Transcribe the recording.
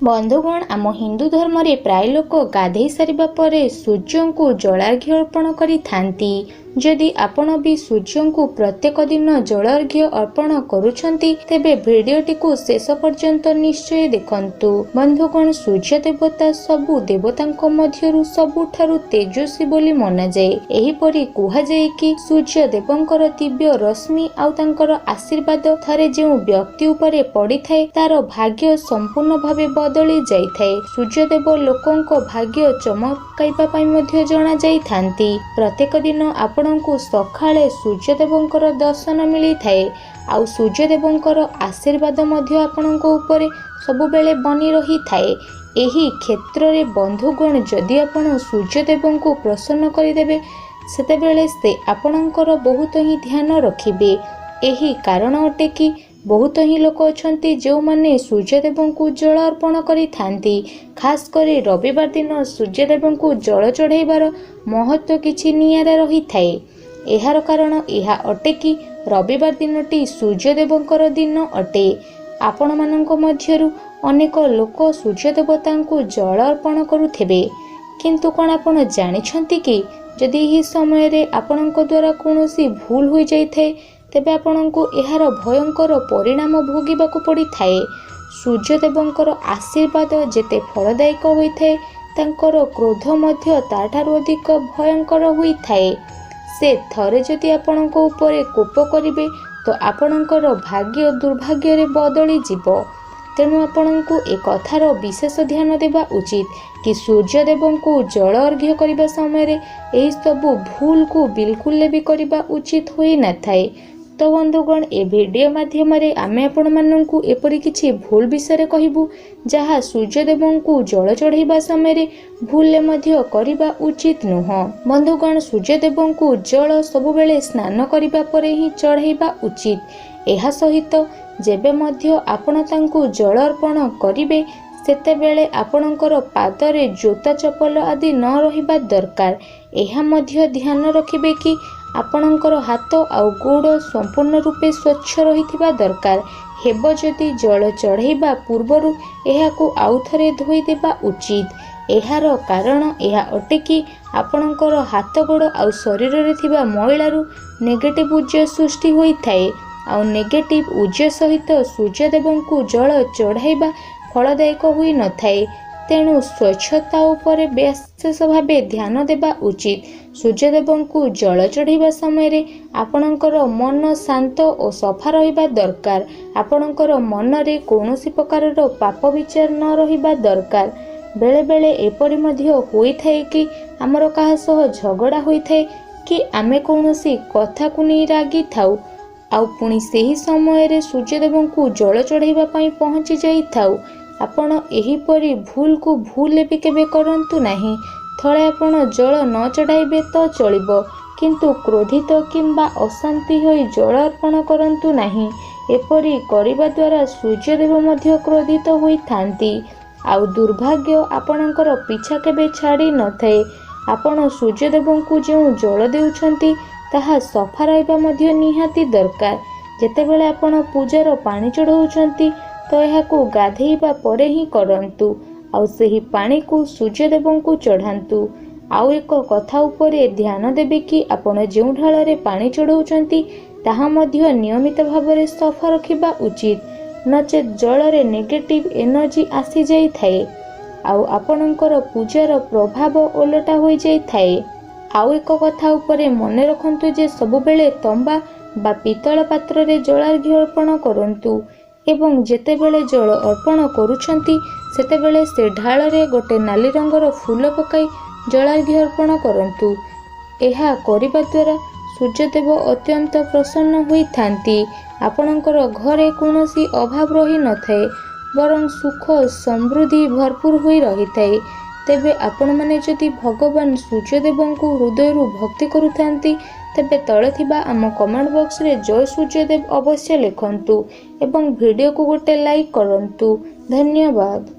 बंधुगण आम हिंदू धर्म रे प्राय लोक गाधे सारिबा परे सूर्य को जलार्घ्य अर्पण करिथांती। जदि आपण भी सूर्य को प्रत्येक दिन जलार्घ्य अर्पण करुछंती तेबे भिडियोटी को शेष पर्यंत निश्चय देखंतु। बंधुगण सूर्य देवता सबु देवतांको मध्यरु सबुठारु तेजस्वी बोली मना जाए। एही परी कुहा जाए कि सूर्य देवंकर दिव्य रश्मि आउ तांकर आशीर्वाद थरे जेउ व्यक्ति उपरे पड़ी थाए तार भाग्य संपूर्ण भावे बदली जाई थाए। सूर्यदेव लोकंको भाग्य चमकाइबा पई मध्ये जणा जाई थांती। प्रत्येक दिन आपणको सखाळे सूर्यदेवंकर दर्शन मिली थाए आउ सूर्यदेवंकर आशीर्वाद मध्ये आपणको उपरे सब बेले बनी रही थाए। एही क्षेत्र रे बंधुगण जदि आपण सूर्यदेवंको प्रसन्न करिदेबे सेतेबेले से आपणकर बहुत ही ध्यान रखिबे। एही कारण अटे कि बहुत ही लोक अछंती जो माने सूर्यदेव को जल अर्पण करि थांती। खास करी रविवार दिन सूर्यदेव को जल चढ़ाइबार महत्व किछि नियारा रही थाए। एहार कारण एहा अटे कि रविवार दिनटी सूर्यदेवंकर दिन अटे। आपण मानंको मध्यरु अनेक लोक सूर्य देवता को जल अर्पण करुथेबे, किंतु कोन आपण जानिछंती कि जदि एही समय रे आपणको द्वारा कोनोसी भूल होई जाय थाए तेबे आपणको एहार भयंकर परिणाम भोगिबाकू पड़ी थाए। सूर्यदेवंकर आशीर्वाद जेते फलदायक होई थाए तांकर क्रोध मध्य ताठारु अधिक भयंकर होई थाए। से थरे जदि आपणको उपरे कोप करिवे तो आपणकर भाग्य दुर्भाग्य रे बदली जिवो। तेणु आपणको ए कथार विशेष ध्यान देबा उचित कि सूर्यदेव को जल अर्घ्य करबा समय रे एही सबु भूल को बिल्कुल भी करबा उचित होई न थाए। तो बंधुगण ए वीडियो माध्यम रे आमे आपण माननकु एपरि किछि भूल विषय रे कहिबु जहा सूर्यदेव को जल चढ़ाइबा समय रे भूल मध्य करबा उचित नुह। बंधुगण सूर्यदेव को जल सब बेले स्नान करबा परे ही चढ़ाइबा उचित। एहा सहित जेबे मध्य आपण तांकु जल अर्पण करिवे सेते बेले आपणकर पादरे जोता चपल आदि न रहिबा दरकार। एहा मध्य ध्यान रखिबे कि आपणकर हाथ आउ गोड़ संपूर्ण रूपे स्वच्छ रहिथिबा दरकार। हेबो जदि जल चढ़ाइबा पूर्वरु एहाकु आउ थरे धोई देबा उचित। एहार कारण एहा अटे कि आपणकर हाथ गोड़ आउ शरीर रे थिबा मैलारु नेगेटिव ऊर्जा सृष्टि होई थाए आउ नेगेटिव ऊर्जा सहित सूर्यदेव को जल चढ़ाइबा फलदायक होई न थाए। तेणु स्वच्छता उपरे विशेष भावे ध्यान देबा उचित। सूर्यदेव को जल चढ़ाइबा समय रे आपणकर मन शांत और सफा रहिबा दरकार। आपणकर मन रे कोनोसी प्रकार पाप विचार न रहिबा दरकार। बेले बेले एपरि मध्य होई थाए कि हमर काहा सह झगड़ा होई थाए कि आमे कोनोसी कथा को नै रागी थाउ आउ पुणी सेही समय रे सूर्यदेव को जल चढ़ाइबा पई पहुंची जाई थाउ। आपण एही परी भूल को भूल भी केबे करंतु नाही। थळे आपण जल न चढ़ाइबे तो चलिबो, किंतु क्रोधित किंबा अशांति होई जल अर्पण करंतु नाही। एपरी करिबा द्वारा सूर्यदेव मध्य क्रोधित होई थांती आउ दुर्भाग्य आपणकर पीछा केबे छाड़ी न थाए। आपण सूर्यदेव को जेउ जल देउछंती ताहा सफा रहिबा मध्य निहाती दरकार। जेतेबेले आपण पूजार पानी चढ़ाउछंती तो एहाकू गाधेइबा परे ही करंतु आउ सेही पानी को सूर्यदेव को चढ़ांतु। आउ एक कथा उपरे ध्यान देबे कि आपण जेउ ढाल रे पानी चढ़ाउछंती ताहा मध्य नियमित भाबरे सफा रखिबा उचित, नचेत जल रे नेगेटिव एनर्जी आसी जाई थाए आउ आपणकर पूजार प्रभाव ओलटा होई जाई थाए। आउ एक कथा उपरे मने रखंतु जे सब बेले तंबा बा पितल पात्र रे जलार्घ्य अर्पण करंतु एवं जेतेबेले जल अर्पण करुछंती सेतेबेले से ढाल रे गोटे नाली रंगर फूल पकाई जलार्घ्य अर्पण करंतु। एहा करिबा द्वारा सूर्यदेव अत्यंत प्रसन्न होई थांती। आपणकर घरे कोनोसी अभाव रही न थाए बरं सुख समृद्धि भरपूर होई रही थाए। तेबे आपण माने जदि भगवान सूर्यदेव को हृदय भक्ति करुथांती तेबे तळे थिबा आम कमेंट बॉक्स रे जय सूर्यदेव अवश्य लिखंतु एवं वीडियो को गोटे लाइक करंतु। धन्यवाद।